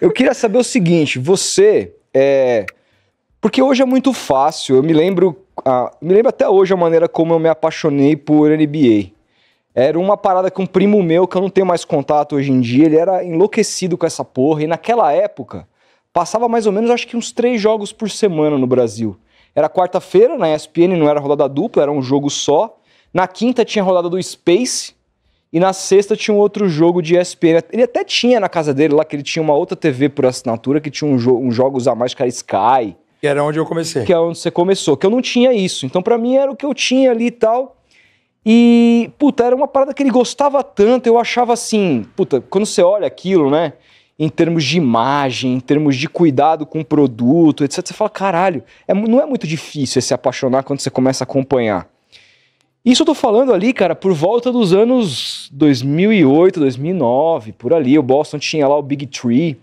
Eu queria saber o seguinte, porque hoje é muito fácil, eu me lembro até hoje a maneira como eu me apaixonei por NBA. Era uma parada com um primo meu, que eu não tenho mais contato hoje em dia, ele era enlouquecido com essa porra, e naquela época, passava mais ou menos, acho que uns 3 jogos por semana no Brasil. Era quarta-feira, na ESPN não era rodada dupla, era um jogo só. Na quinta tinha rodada do Space, e na sexta tinha um outro jogo de ESPN. Ele até tinha na casa dele lá, que ele tinha uma outra TV por assinatura, que tinha uns jogos a mais, que era Sky. Que era onde eu comecei. Que é onde você começou, que eu não tinha isso. Então pra mim era o que eu tinha ali e tal. E, puta, era uma parada que ele gostava tanto, eu achava assim, puta, quando você olha aquilo, né, em termos de imagem, em termos de cuidado com o produto, etc, você fala, caralho, não é muito difícil se apaixonar quando você começa a acompanhar. Isso eu tô falando ali, cara, por volta dos anos 2008, 2009, por ali, o Boston tinha lá o Big Three.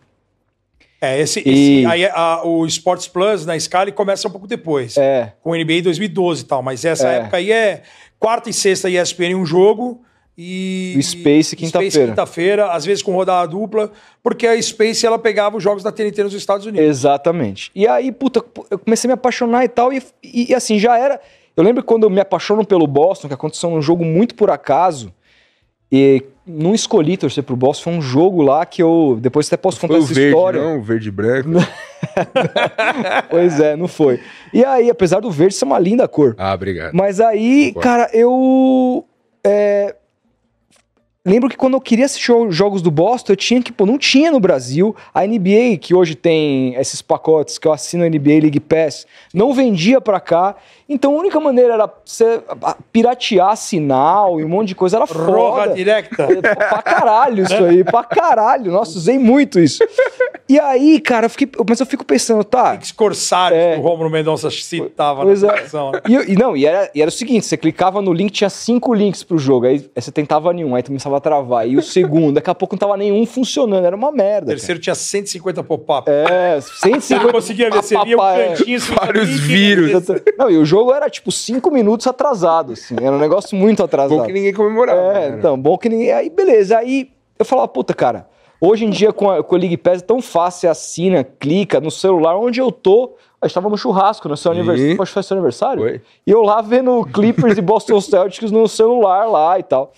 O Sports Plus na Sky ele começa um pouco depois, com o NBA 2012 e tal, mas essa época aí é quarta e sexta ESPN um jogo e o Space quinta-feira, às vezes com rodada dupla, porque a Space ela pegava os jogos da TNT nos Estados Unidos. Exatamente. E aí, puta, eu comecei a me apaixonar e tal, e assim, já era... Eu lembro quando eu me apaixono pelo Boston, que aconteceu um jogo muito por acaso, e não escolhi torcer pro Boston, foi um jogo lá que eu... Depois até posso contar essa história. Não, o verde e branco. Pois é, não foi. E aí, apesar do verde ser uma linda cor. Ah, obrigado. Mas aí, cara, eu... Lembro que quando eu queria assistir os jogos do Boston, eu tinha que... Pô, não tinha no Brasil. A NBA, que hoje tem esses pacotes, que eu assino a NBA League Pass, não vendia pra cá. Então a única maneira era você piratear sinal e um monte de coisa. Era foda. Roga directa. Pra caralho isso aí, pra caralho. Nossa, usei muito isso. E aí, cara, mas eu fico pensando, tá... Corsário, que o Rômulo Mendonça citava na situação. E era o seguinte, você clicava no link, tinha 5 links pro jogo, aí você tentava nenhum, aí tu começava a travar. E o segundo, daqui a pouco não tava nenhum funcionando, era uma merda. O terceiro tinha 150 pop-up. 150... Você não conseguia ver, você via um cantinho... Vários vírus. Não, e o jogo era tipo 5 minutos atrasado, assim, era um negócio muito atrasado. Bom que ninguém comemorava. Então, bom que ninguém... Aí, beleza, aí eu falava, puta, cara, hoje em dia com a League Pass é tão fácil, você assina, clica no celular, onde eu tô... A gente tava no churrasco, no seu aniversário. Acho que foi seu aniversário? Foi. E eu lá vendo Clippers e Boston Celtics no celular lá e tal.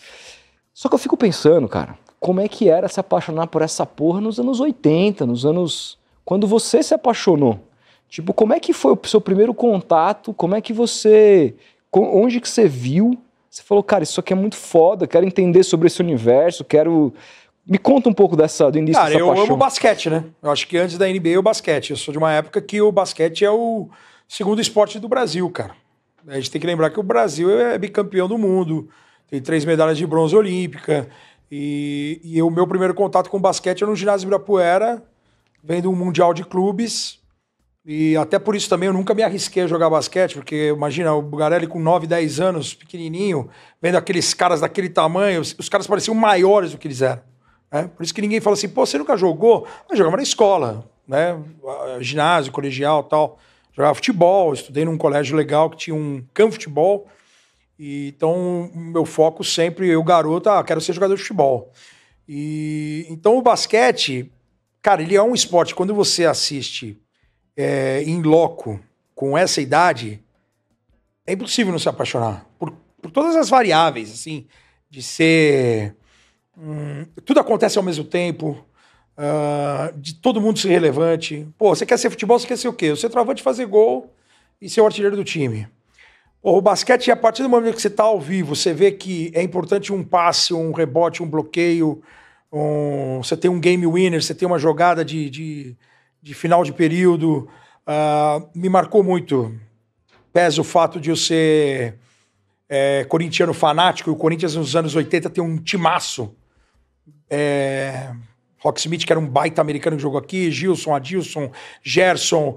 Só que eu fico pensando, cara, como é que era se apaixonar por essa porra nos anos 80, nos anos... Quando você se apaixonou. Tipo, como é que foi o seu primeiro contato? Como é que você... Onde que você viu? Você falou, cara, isso aqui é muito foda, quero entender sobre esse universo, quero... Me conta um pouco do início dessa paixão. Cara, eu amo basquete, né? Eu acho que antes da NBA, o basquete. Eu sou de uma época que o basquete é o segundo esporte do Brasil, cara. A gente tem que lembrar que o Brasil é bicampeão do mundo, tem 3 medalhas de bronze olímpica, e o meu primeiro contato com basquete é no ginásio Ibirapuera, vendo um mundial de clubes, e até por isso também eu nunca me arrisquei a jogar basquete, porque imagina, o Bugarelli com 9, 10 anos, pequenininho, vendo aqueles caras daquele tamanho, os caras pareciam maiores do que eles eram. Por isso que ninguém fala assim, pô, você nunca jogou? Mas jogava na escola, né? Ginásio, colegial e tal. Jogava futebol, estudei num colégio legal que tinha um campo de futebol. Então, meu foco sempre, eu garoto, quero ser jogador de futebol. Então, o basquete, cara, ele é um esporte, quando você assiste em loco, com essa idade, é impossível não se apaixonar. Por todas as variáveis, assim, de ser... tudo acontece ao mesmo tempo, de todo mundo ser relevante. Pô, você quer ser futebol, você quer ser o quê? O centroavante fazer gol e ser o artilheiro do time. Pô, o basquete, a partir do momento que você está ao vivo, você vê que é importante um passe, um rebote, um bloqueio, você tem um game winner, você tem uma jogada de final de período. Me marcou muito. Pesa o fato de eu ser corintiano fanático, e o Corinthians nos anos 80 tem um timaço. Rock Smith, que era um baita americano que jogou aqui, Gilson, Adilson, Gerson,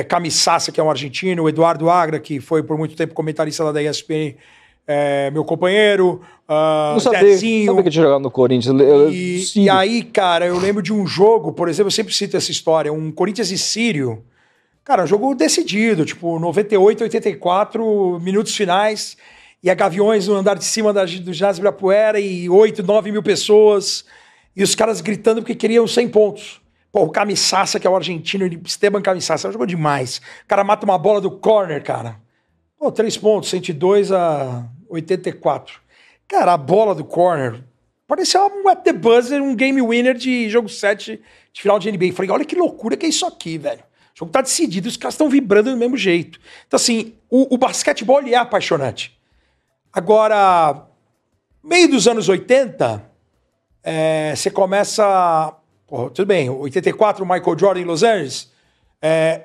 Camisassa, que é um argentino, o Eduardo Agra, que foi por muito tempo comentarista lá da ESPN, meu companheiro, não sabia que tinha jogado no Corinthians. E aí, cara, eu lembro de um jogo, por exemplo, eu sempre cito essa história, um Corinthians e Sírio, cara, um jogo decidido, tipo 98, 84, minutos finais, e a Gaviões no andar de cima do ginásio Ibirapuera, e 8, 9 mil pessoas, e os caras gritando porque queriam 100 pontos. Pô, o Camisasa, que é o argentino, Esteban Camisasa, jogou demais. O cara mata uma bola do corner, cara. Pô, 3 pontos, 102-84. Cara, a bola do corner parecia um at the buzzer, um game winner de jogo 7 de final de NBA. Eu falei, olha que loucura que é isso aqui, velho. O jogo tá decidido, os caras estão vibrando do mesmo jeito. Então, assim, o basquetebol ele é apaixonante. Agora, meio dos anos 80, você começa... Pô, tudo bem, 84, Michael Jordan em Los Angeles.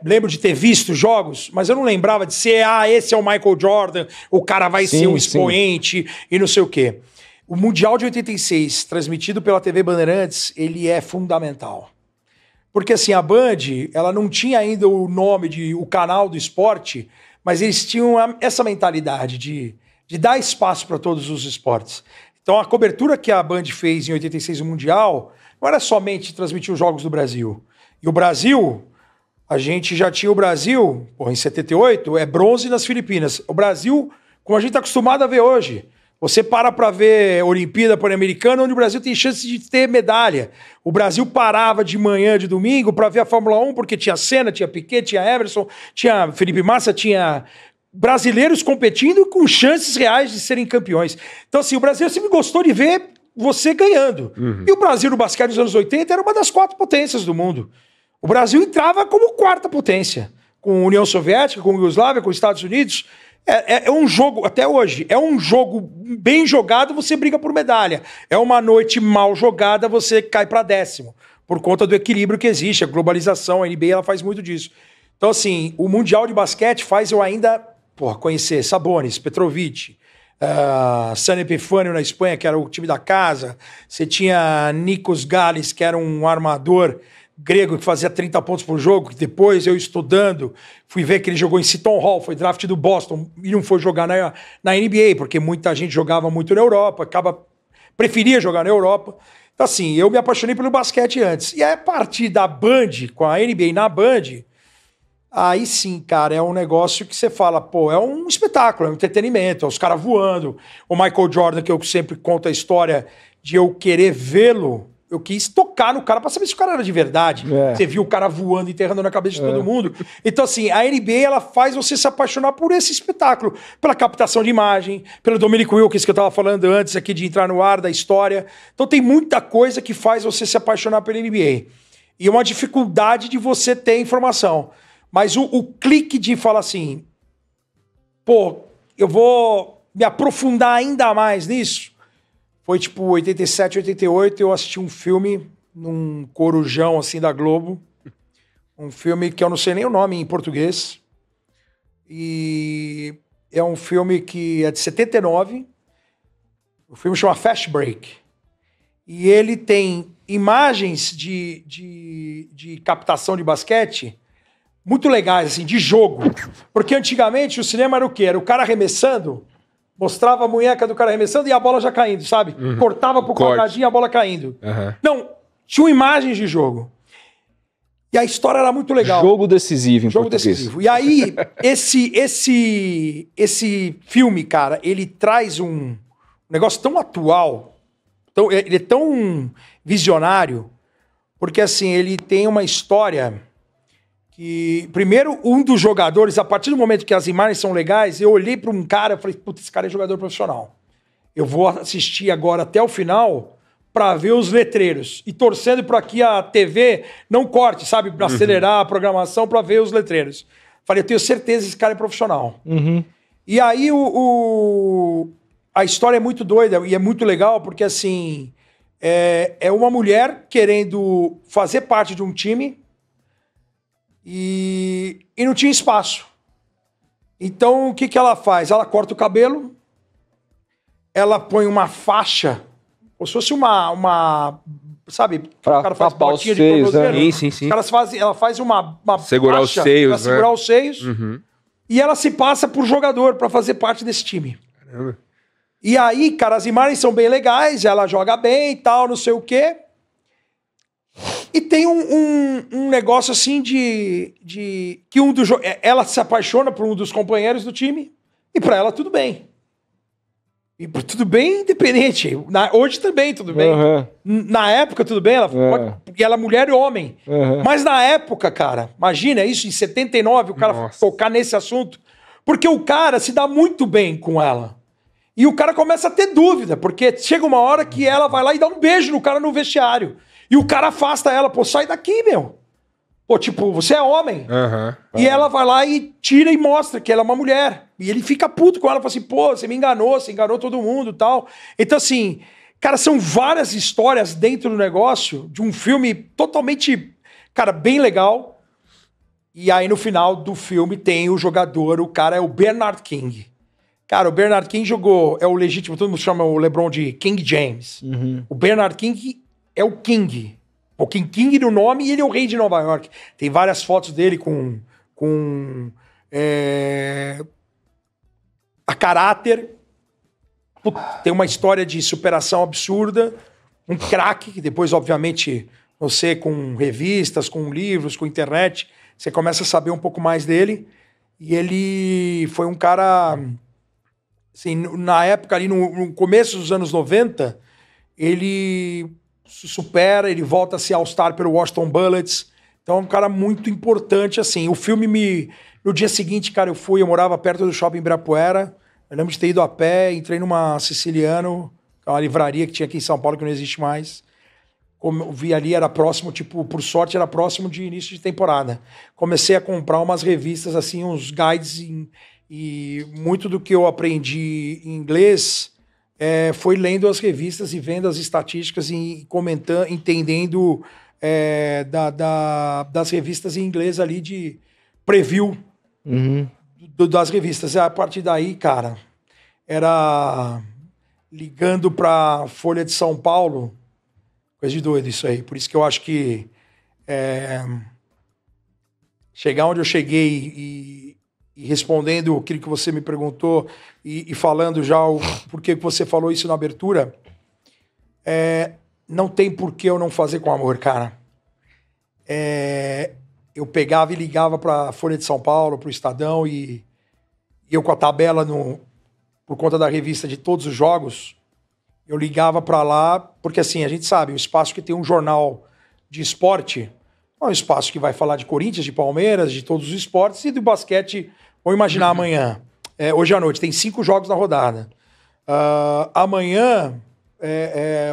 Lembro de ter visto jogos, mas eu não lembrava de ser, esse é o Michael Jordan, o cara vai ser um expoente e não sei o quê. O Mundial de 86, transmitido pela TV Bandeirantes, ele é fundamental. Porque assim, a Band, ela não tinha ainda o nome de o canal do esporte, mas eles tinham essa mentalidade de dar espaço para todos os esportes. Então a cobertura que a Band fez em 86 no Mundial não era somente transmitir os jogos do Brasil. E o Brasil, a gente já tinha o Brasil, em 78, bronze nas Filipinas. O Brasil, como a gente está acostumado a ver hoje. Você para ver Olimpíada Pan-Americana, onde o Brasil tem chance de ter medalha. O Brasil parava de manhã, de domingo, para ver a Fórmula 1, porque tinha Senna, tinha Piquet, tinha Everson, tinha Felipe Massa, tinha brasileiros competindo com chances reais de serem campeões. Então, assim, o Brasil sempre gostou de ver você ganhando. E o Brasil no basquete dos anos 80 era uma das 4 potências do mundo. O Brasil entrava como 4ª potência, com a União Soviética, com a Iugoslávia, com os Estados Unidos. É um jogo, até hoje, é um jogo bem jogado, você briga por medalha. É uma noite mal jogada, você cai para 10º, por conta do equilíbrio que existe, a globalização, a NBA ela faz muito disso. Então, assim, o Mundial de Basquete faz eu ainda conhecer Sabonis, Petrovic, San Epifânio na Espanha, que era o time da casa. Você tinha Nikos Gales, que era um armador grego que fazia 30 pontos por jogo, que depois eu estudando, fui ver que ele jogou em Seton Hall, foi draft do Boston, e não foi jogar na NBA, porque muita gente jogava muito na Europa, preferia jogar na Europa. Então assim, eu me apaixonei pelo basquete antes. E a partir da Band, com a NBA na Band, aí sim, cara, é um negócio que você fala, é um espetáculo, é um entretenimento, é os caras voando. O Michael Jordan, que eu sempre conto a história de eu querer vê-lo, eu quis tocar no cara pra saber se o cara era de verdade. Você viu o cara voando, enterrando na cabeça de todo mundo. Então, assim, a NBA, ela faz você se apaixonar por esse espetáculo. Pela captação de imagem, pelo Dominic Wilkins, que eu tava falando antes aqui de entrar no ar, da história. Então, tem muita coisa que faz você se apaixonar pela NBA. E uma dificuldade de você ter informação. Mas o clique de falar assim, eu vou me aprofundar ainda mais nisso, foi tipo 87, 88, eu assisti um filme num corujão assim da Globo, um filme que eu não sei nem o nome em português, e é um filme que é de 79, o filme chama Fast Break, e ele tem imagens de captação de basquete muito legais, assim, de jogo. Porque antigamente o cinema era o quê? Era o cara arremessando, mostrava a munheca do cara arremessando e a bola já caindo, sabe? Cortava pro quadradinho e a bola caindo. Não, tinham imagens de jogo. E a história era muito legal. Jogo decisivo em Jogo português. decisivo. E aí, esse filme, cara, ele traz um negócio tão atual, ele é tão visionário, porque assim, ele tem uma história que, primeiro, um dos jogadores, a partir do momento que as imagens são legais, eu olhei para um cara e falei, putz, esse cara é jogador profissional. Eu vou assistir agora até o final para ver os letreiros. E torcendo para que a TV não corte, sabe? Para acelerar a programação para ver os letreiros. Falei, eu tenho certeza que esse cara é profissional. E aí a história é muito doida e é muito legal porque, assim, é uma mulher querendo fazer parte de um time e não tinha espaço. Então, o que ela faz? Ela corta o cabelo, ela põe uma faixa, como se fosse uma sabe? O cara faz botinha de tornozelo. Sim. Ela faz uma segurar faixa os seios, pra segurar os seios. E ela se passa por jogador para fazer parte desse time. Caramba. E aí, cara, as imagens são bem legais, ela joga bem e tal, não sei o quê. E tem um negócio assim de que ela se apaixona por um dos companheiros do time e pra ela tudo bem. E tudo bem independente. Hoje também, tudo bem. Na época, tudo bem. Porque ela é mulher e homem. Mas na época, cara, imagina isso, em 79, o cara tocar nesse assunto. Porque o cara se dá muito bem com ela. E o cara começa a ter dúvida, porque chega uma hora que ela vai lá e dá um beijo no cara no vestiário. E o cara afasta ela, pô, sai daqui, meu. Pô, tipo, você é homem. E ela vai lá e tira e mostra que ela é uma mulher. E ele fica puto com ela, fala assim, pô, você me enganou, você enganou todo mundo e tal. Então, assim, cara, são várias histórias dentro do negócio de um filme totalmente, cara, bem legal. E aí, no final do filme, tem o jogador, o cara é o Bernard King. Cara, o Bernard King jogou, é o legítimo, todo mundo chama o LeBron de King James. O Bernard King é o King. O King no nome e ele é o rei de Nova York. Tem várias fotos dele com a caráter. Tem uma história de superação absurda. Um craque, que depois, obviamente, você com revistas, com livros, com internet, você começa a saber um pouco mais dele. E ele foi um cara... Assim, na época, ali no começo dos anos 90, ele se supera, ele volta a ser All-Star pelo Washington Bullets. Então é um cara muito importante, assim. O filme No dia seguinte, cara, eu morava perto do Shopping Ibirapuera. Eu lembro de ter ido a pé, entrei numa Siciliano, uma livraria que tinha aqui em São Paulo, que não existe mais. Como eu vi ali, era próximo, tipo, por sorte, era próximo de início de temporada. Comecei a comprar umas revistas, assim, uns guides, e muito do que eu aprendi em inglês foi lendo as revistas e vendo as estatísticas e comentando, entendendo das revistas em inglês ali de preview das revistas. E a partir daí, cara, era ligando pra Folha de São Paulo, coisa de doido isso aí. Por isso que eu acho que chegar onde eu cheguei e respondendo aquilo que você me perguntou e falando já o porquê que você falou isso na abertura, não tem por que eu não fazer com amor, cara. Eu pegava e ligava para a Folha de São Paulo, para o Estadão, e eu com a tabela por conta da revista de todos os jogos, eu ligava para lá, porque assim, a gente sabe, o espaço que tem um jornal de esporte é um espaço que vai falar de Corinthians, de Palmeiras, de todos os esportes, e do basquete. Vamos imaginar amanhã, hoje à noite, tem 5 jogos na rodada. Amanhã,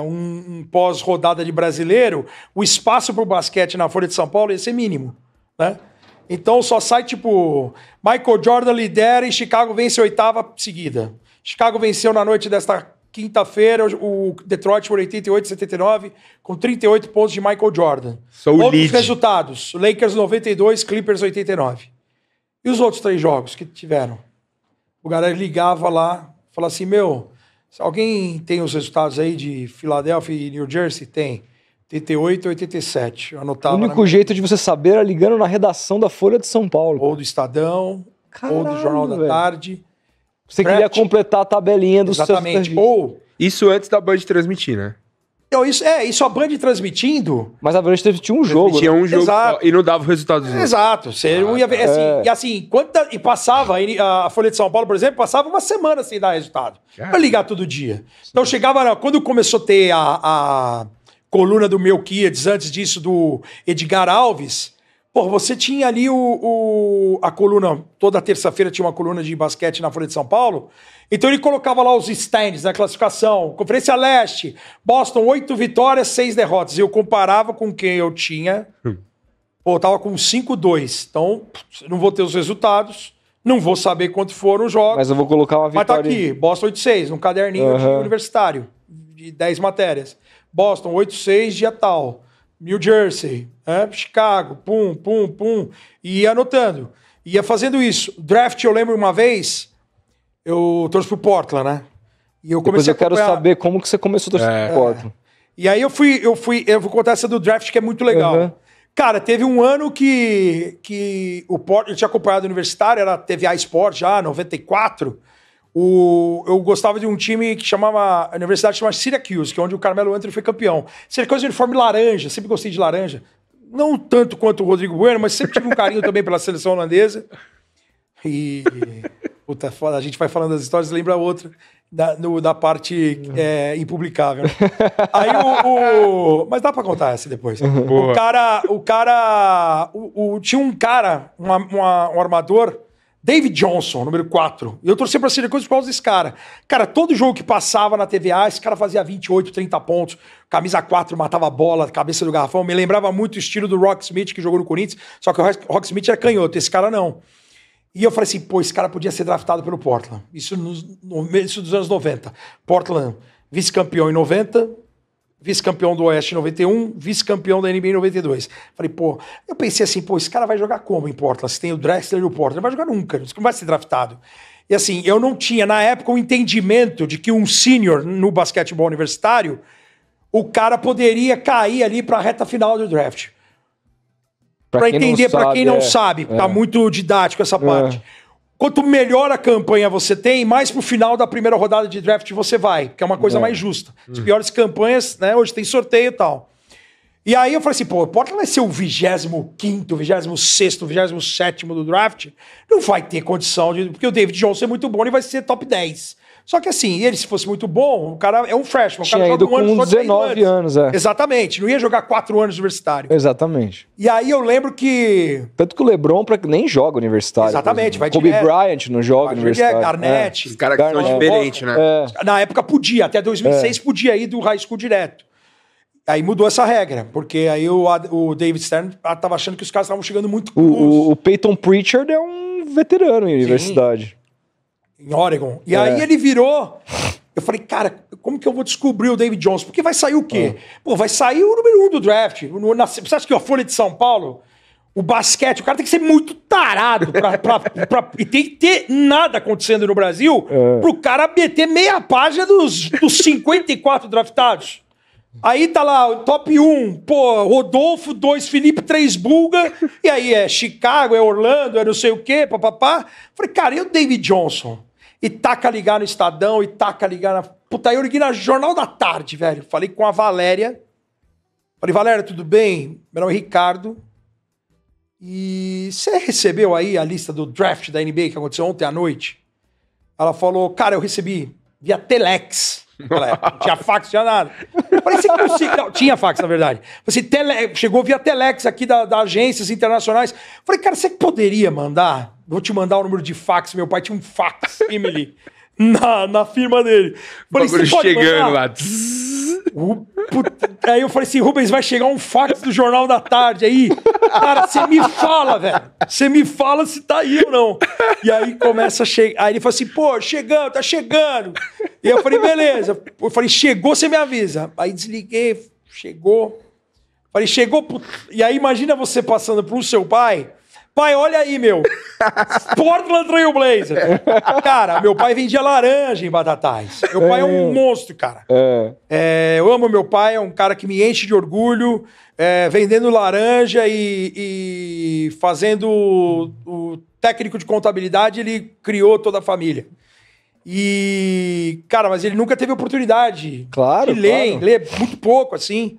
um pós-rodada de brasileiro, o espaço para o basquete na Folha de São Paulo ia ser mínimo, né? Então só sai tipo, Michael Jordan lidera e Chicago vence a 8ª seguida. Chicago venceu na noite desta quinta-feira o Detroit por 88-79, com 38 pontos de Michael Jordan. Outros resultados, Lakers 92, Clippers 89. E os outros 3 jogos que tiveram? O galera ligava lá, falava assim, se alguém tem os resultados aí de Filadélfia e New Jersey? Tem. 88 e 87. Eu anotava. O único jeito de você saber era ligando na redação da Folha de São Paulo. Ou do Estadão, ou do Jornal da Tarde. Você queria completar a tabelinha dos seus... Exatamente. Isso antes da Band transmitir, né? Então, isso a Band transmitindo... Mas a Band transmitia um jogo. Transmitia um jogo só, e não dava o resultado dos Exato. Você não ia ver... E assim, e passava... A Folha de São Paulo, por exemplo, passava uma semana sem dar resultado. Pra ligar todo dia. Então chegava... Quando começou a ter a coluna do Melquiades, antes disso do Edgar Alves... Pô, você tinha ali a coluna... Toda terça-feira tinha uma coluna de basquete na Folha de São Paulo... Então ele colocava lá os stands na classificação. Conferência Leste, Boston, 8 vitórias, 6 derrotas. E eu comparava com quem eu tinha. Pô, eu tava com 5-2. Então, não vou ter os resultados. Não vou saber quanto foram os jogos. Mas eu vou colocar uma vitória. Mas tá aqui, Boston 8-6, num caderninho de universitário. De 10 matérias. Boston 8-6, dia tal. New Jersey, Chicago, pum, pum, pum. E ia anotando. Ia fazendo isso. Draft, eu lembro uma vez... Eu torço pro Portland, né? E eu comecei Depois eu quero saber como que você começou a torcer pro Portland. E aí eu vou contar essa do draft, que é muito legal. Cara, teve um ano que o Portland, eu tinha acompanhado o universitário, era TVA Sport já, 94. Eu gostava de um time que a universidade chamava Syracuse, que é onde o Carmelo Anthony foi campeão. Syracuse, uniforme laranja, sempre gostei de laranja. Não tanto quanto o Rodrigo Bueno, mas sempre tive um carinho também pela seleção holandesa. E... Puta, foda. A gente vai falando das histórias e lembra outra da parte impublicável. Né? Aí mas dá pra contar essa depois. Tinha um cara, um armador, David Johnson, número 4. E eu torci pra Syracuse por causa desse cara. Cara, todo jogo que passava na TVA, esse cara fazia 28, 30 pontos. Camisa 4, matava a bola, cabeça do garrafão. Me lembrava muito o estilo do Rock Smith, que jogou no Corinthians. Só que o Rock Smith era canhoto, esse cara não. E eu falei assim, pô, esse cara podia ser draftado pelo Portland. Isso dos anos 90. Portland, vice-campeão em 90, vice-campeão do Oeste em 91, vice-campeão da NBA em 92. Falei, pô, eu pensei assim, pô, esse cara vai jogar como em Portland? Se tem o Drexler e o Portland, não vai jogar nunca, não vai ser draftado. E assim, eu não tinha, na época, o entendimento de que um sênior no basquetebol universitário, o cara poderia cair ali para a reta final do draft. Para entender, para quem não sabe, tá muito didático essa parte. Quanto melhor a campanha você tem, mais pro final da primeira rodada de draft você vai, que é uma coisa mais justa. As piores campanhas, né, hoje tem sorteio e tal. E aí eu falei assim, pô, o Portland vai ser o 25º, 26º, 27º do draft, não vai ter condição de... Porque o David Johnson é muito bom e vai ser top 10. Só que assim, ele se fosse muito bom, o cara é um freshman. O cara joga um ano com 19 anos, Exatamente, não ia jogar 4 anos universitário. Exatamente. E aí eu lembro que... Tanto que o LeBron nem joga universitário. Exatamente. Vai Kobe Bryant não joga universitário. Garnett. Os caras que são diferentes, né? Na época podia, até 2006 podia ir do high school direto. Aí mudou essa regra, porque aí o David Stern tava achando que os caras estavam chegando muito cruz. O Peyton Pritchard é um veterano em universidade. Em Oregon. E aí ele virou... Eu falei, cara, como que eu vou descobrir o David Johnson? Porque vai sair o quê? Pô, vai sair o número 1 do draft. Você acha que a Folha de São Paulo, o basquete, o cara tem que ser muito tarado e tem que ter nada acontecendo no Brasil pro cara meter meia página dos 54 draftados. Aí tá lá, o top 1, pô, Rodolfo, 2, Felipe, 3, Bulga, e aí é Chicago, é Orlando, é não sei o quê, papapá. Falei, cara, e o David Johnson? E taca ligar no Estadão, e taca ligar na... Puta, aí eu liguei na Jornal da Tarde, velho. Falei com a Valéria. Falei, Valéria, tudo bem? Meu nome é Ricardo. E você recebeu aí a lista do draft da NBA que aconteceu ontem à noite? Ela falou, cara, eu recebi via Telex. Não tinha fax, não tinha nada. Não, tinha fax, na verdade. Chegou via Telex aqui da agências internacionais. Falei, cara, você poderia mandar? Vou te mandar o número de fax. Meu pai tinha um fax, Emily, na firma dele. Falei, você pode chegando mandar? Lá. Aí eu falei assim, Rubens, vai chegar um fax do Jornal da Tarde aí. Cara, você me fala, velho. Você me fala se tá aí ou não. E aí começa a chegar. Aí ele falou assim, pô, chegando, tá chegando. E eu falei, beleza. Eu falei, chegou, você me avisa. Aí desliguei, chegou. Falei, chegou. E aí imagina você passando pro seu pai. Pai, olha aí, meu. Portland Trail Blazer. Cara, meu pai vendia laranja em Batatais. Meu pai é um monstro, cara. Eu amo meu pai, é um cara que me enche de orgulho, vendendo laranja e fazendo o técnico de contabilidade, ele criou toda a família. E, cara, mas ele nunca teve oportunidade de ler muito pouco, assim.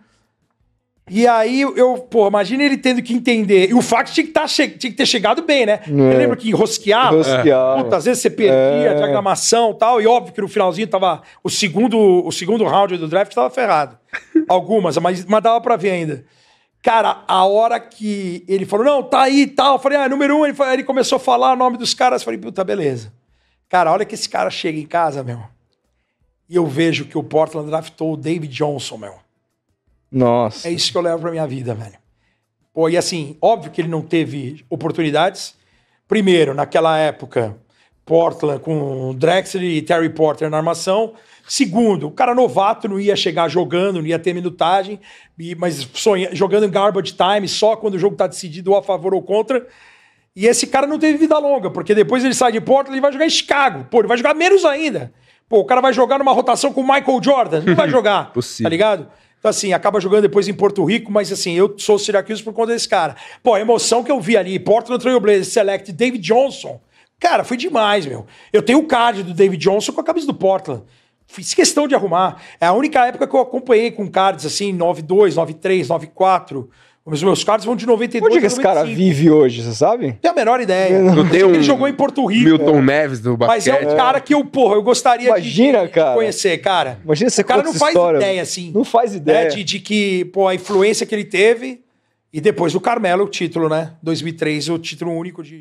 E aí, pô, imagina ele tendo que entender. E o fax tinha que ter chegado bem, né? Você lembra que enrosqueava? Puta, às vezes você perdia a diagramação e tal. E óbvio que no finalzinho tava... O segundo round do draft tava ferrado. Algumas, mas dava pra ver ainda. Cara, a hora que ele falou, não, tá aí e tal. Eu falei, número 1. Ele começou a falar o nome dos caras. Eu falei, puta, beleza. Cara, a hora que esse cara chega em casa, meu, e eu vejo que o Portland draftou o David Johnson, meu. Nossa. É isso que eu levo pra minha vida, velho. Pô, e assim, óbvio que ele não teve oportunidades. Primeiro, naquela época, Portland com Drexler e Terry Porter na armação. Segundo, o cara novato não ia chegar jogando, não ia ter minutagem, mas jogando em garbage time, só quando o jogo tá decidido ou a favor ou contra. E esse cara não teve vida longa, porque depois ele sai de Portland e vai jogar em Chicago. Pô, ele vai jogar menos ainda. Pô, o cara vai jogar numa rotação com o Michael Jordan. Não vai jogar, Possível. Tá ligado? Então, assim, acaba jogando depois em Porto Rico, mas, assim, eu sou Syracuse por conta desse cara. Pô, a emoção que eu vi ali, Portland Trail Blazers Select David Johnson, cara, foi demais, meu. Eu tenho o card do David Johnson com a camisa do Portland. Fiz questão de arrumar. É a única época que eu acompanhei com cards, assim, 9-2, 9-3, 9-4, Os meus cards vão de 92 Onde é que a esse cara 95. vive hoje, você sabe? Tem a menor ideia. Não tem Ele um jogou em Porto Rico. Milton Neves do Mas basquete. é um cara que eu gostaria Imagina, de cara. conhecer, cara. Imagina você O cara conta não essa faz história. ideia, assim. Não faz ideia. De que, pô, a influência que ele teve. E depois do Carmelo, o título, né? 2003, o título único de...